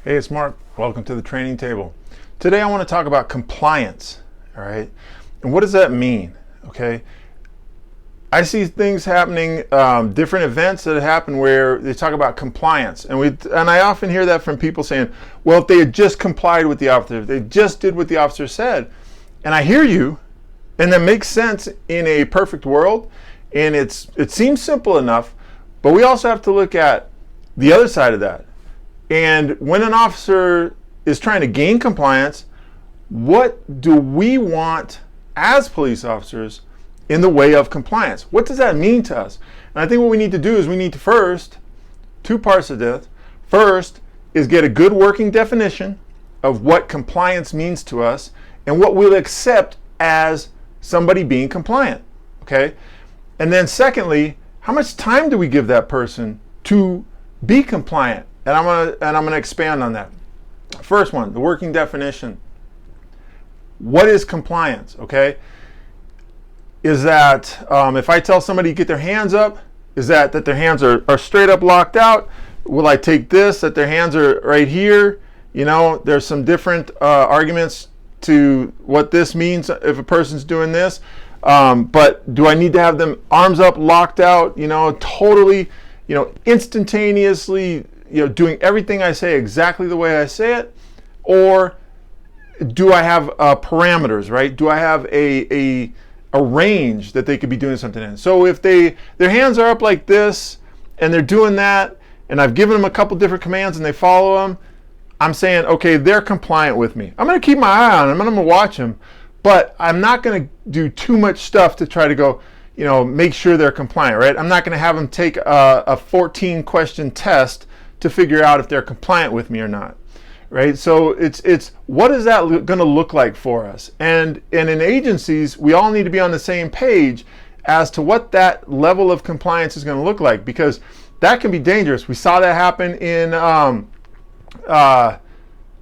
Hey, it's Mark. Welcome to the training table. Today I want to talk about compliance, all right? And what does that mean, okay? I see things happening, different events that happen where they talk about compliance. And I often hear that from people saying, well, if they had just complied with the officer, if they just did what the officer said. And I hear you, and that makes sense in a perfect world, and it seems simple enough, but we also have to look at the other side of that. And when an officer is trying to gain compliance, what do we want as police officers in the way of compliance? What does that mean to us? And I think what we need to do is we need to first, two parts of this. First is get a good working definition of what compliance means to us and what we'll accept as somebody being compliant, okay? And then secondly, how much time do we give that person to be compliant? And I'm gonna expand on that. First one, the working definition. What is compliance? Okay, is that if I tell somebody to get their hands up, is that their hands are straight up locked out? Will I take this that their hands are right here? You know, there's some different arguments to what this means if a person's doing this. But do I need to have them arms up, locked out? You know, totally, you know, instantaneously. You know, doing everything I say exactly the way I say it, or do I have parameters, right? Do I have a range that they could be doing something in? So if their hands are up like this and they're doing that, and I've given them a couple different commands and they follow them, I'm saying, okay, they're compliant with me. I'm going to keep my eye on them and I'm going to watch them, but I'm not going to do too much stuff to try to go, you know, make sure they're compliant, right? I'm not going to have them take a 14 question test to figure out if they're compliant with me or not, right? So it's what is that going to look like for us? And in agencies, we all need to be on the same page as to what that level of compliance is going to look like, because that can be dangerous. We saw that happen in I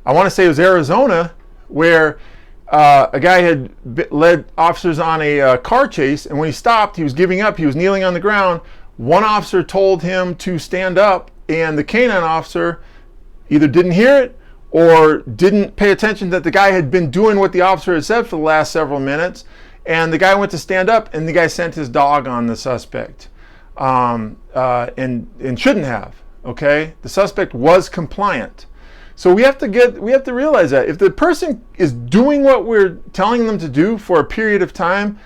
want to say it was Arizona, where a guy had led officers on a car chase, and when he stopped, he was giving up. He was kneeling on the ground. One officer told him to stand up, and the canine officer either didn't hear it or didn't pay attention that the guy had been doing what the officer had said for the last several minutes. And the guy went to stand up, and the guy sent his dog on the suspect, and shouldn't have. Okay, the suspect was compliant. So we have to realize that if the person is doing what we're telling them to do for a period of time,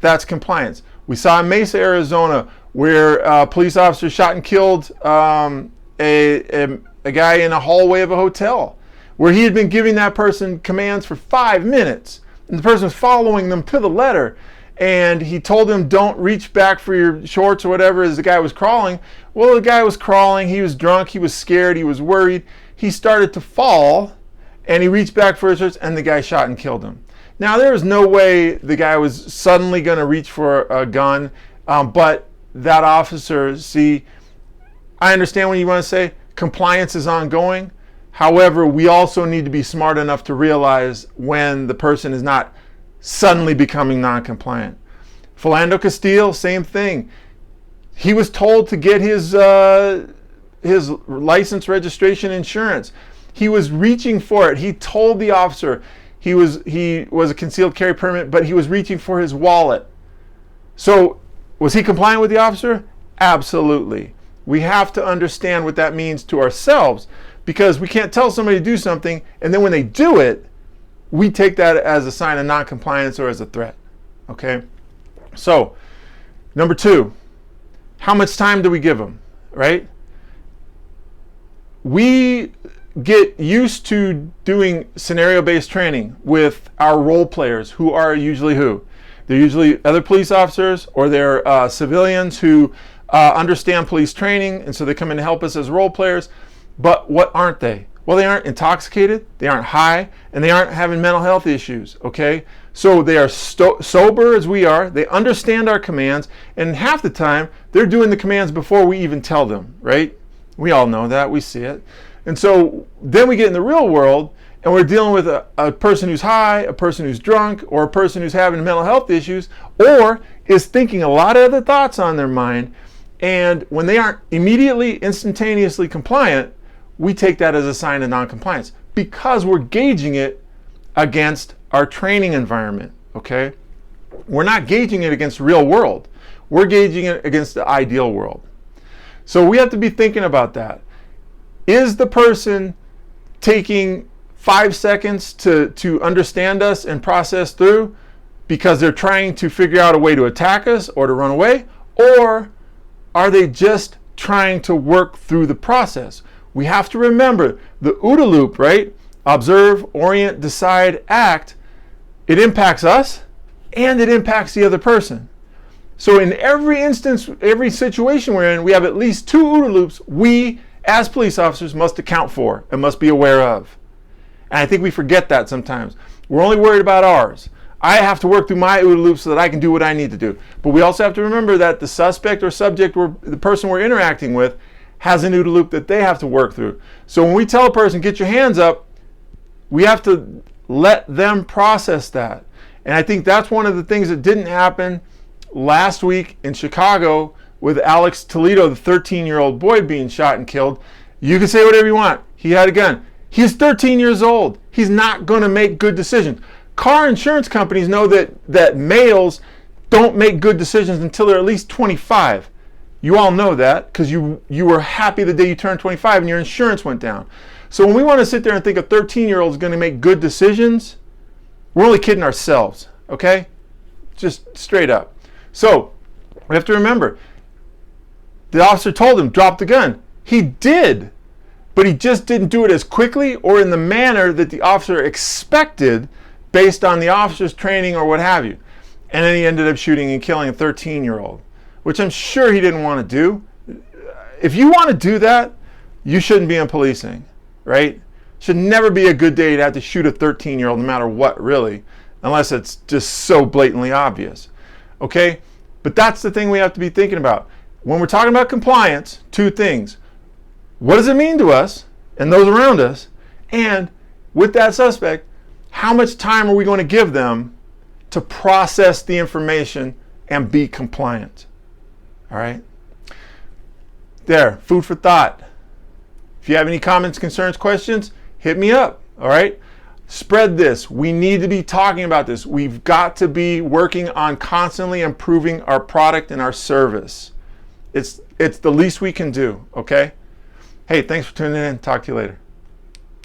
that's compliance. We saw in Mesa, Arizona, where a police officer shot and killed a guy in a hallway of a hotel, where he had been giving that person commands for 5 minutes, and the person was following them to the letter, and he told him, don't reach back for your shorts or whatever, as the guy was crawling. Well, the guy was crawling, he was drunk, he was scared, he was worried, he started to fall, and he reached back for his shorts, and the guy shot and killed him. Now, there was no way the guy was suddenly going to reach for a gun, but that officer, see, I understand what you want to say, compliance is ongoing. However, we also need to be smart enough to realize when the person is not suddenly becoming non-compliant. Philando Castile, same thing. He was told to get his license, registration, insurance. He was reaching for it. He told the officer he was a concealed carry permit, but he was reaching for his wallet. So was he compliant with the officer? Absolutely. We have to understand what that means to ourselves, because we can't tell somebody to do something and then when they do it, we take that as a sign of non-compliance or as a threat. Okay? So, number two, how much time do we give them, right? We get used to doing scenario-based training with our role players, who are usually who? They're usually other police officers, or they're civilians who understand police training, and so they come in to help us as role players. But what aren't they? Well, they aren't intoxicated, they aren't high, and they aren't having mental health issues, okay? So they are sober as we are, they understand our commands, and half the time, they're doing the commands before we even tell them, right? We all know that, we see it. And so then we get in the real world, and we're dealing with a person who's high, a person who's drunk, or a person who's having mental health issues, or is thinking a lot of other thoughts on their mind. And when they aren't immediately, instantaneously compliant, we take that as a sign of non-compliance because we're gauging it against our training environment, okay? We're not gauging it against real world. We're gauging it against the ideal world. So we have to be thinking about that. Is the person taking 5 seconds to understand us and process through because they're trying to figure out a way to attack us or to run away? Or are they just trying to work through the process? We have to remember the OODA loop, right? Observe, orient, decide, act. It impacts us and it impacts the other person. So in every instance, every situation we're in, we have at least 2 OODA loops we as police officers must account for and must be aware of. And I think we forget that sometimes. We're only worried about ours. I have to work through my OODA loop so that I can do what I need to do. But we also have to remember that the suspect or subject, the person we're interacting with, has an OODA loop that they have to work through. So when we tell a person, get your hands up, we have to let them process that. And I think that's one of the things that didn't happen last week in Chicago with Alex Toledo, the 13-year-old boy being shot and killed. You can say whatever you want. He had a gun. He's 13 years old. He's not going to make good decisions. Car insurance companies know that males don't make good decisions until they're at least 25. You all know that because you were happy the day you turned 25 and your insurance went down. So when we want to sit there and think a 13-year-old is going to make good decisions, we're only kidding ourselves, okay? Just straight up. So we have to remember, the officer told him, drop the gun. He did, but he just didn't do it as quickly or in the manner that the officer expected based on the officer's training or what have you. And then he ended up shooting and killing a 13-year-old, which I'm sure he didn't want to do. If you want to do that, you shouldn't be in policing, right? Should never be a good day to have to shoot a 13-year-old no matter what, really, unless it's just so blatantly obvious, okay? But that's the thing we have to be thinking about. When we're talking about compliance, 2 things. What does it mean to us and those around us? And with that suspect, how much time are we going to give them to process the information and be compliant? All right? There, food for thought. If you have any comments, concerns, questions, hit me up. All right? Spread this. We need to be talking about this. We've got to be working on constantly improving our product and our service. It's the least we can do, okay? Hey, thanks for tuning in. Talk to you later.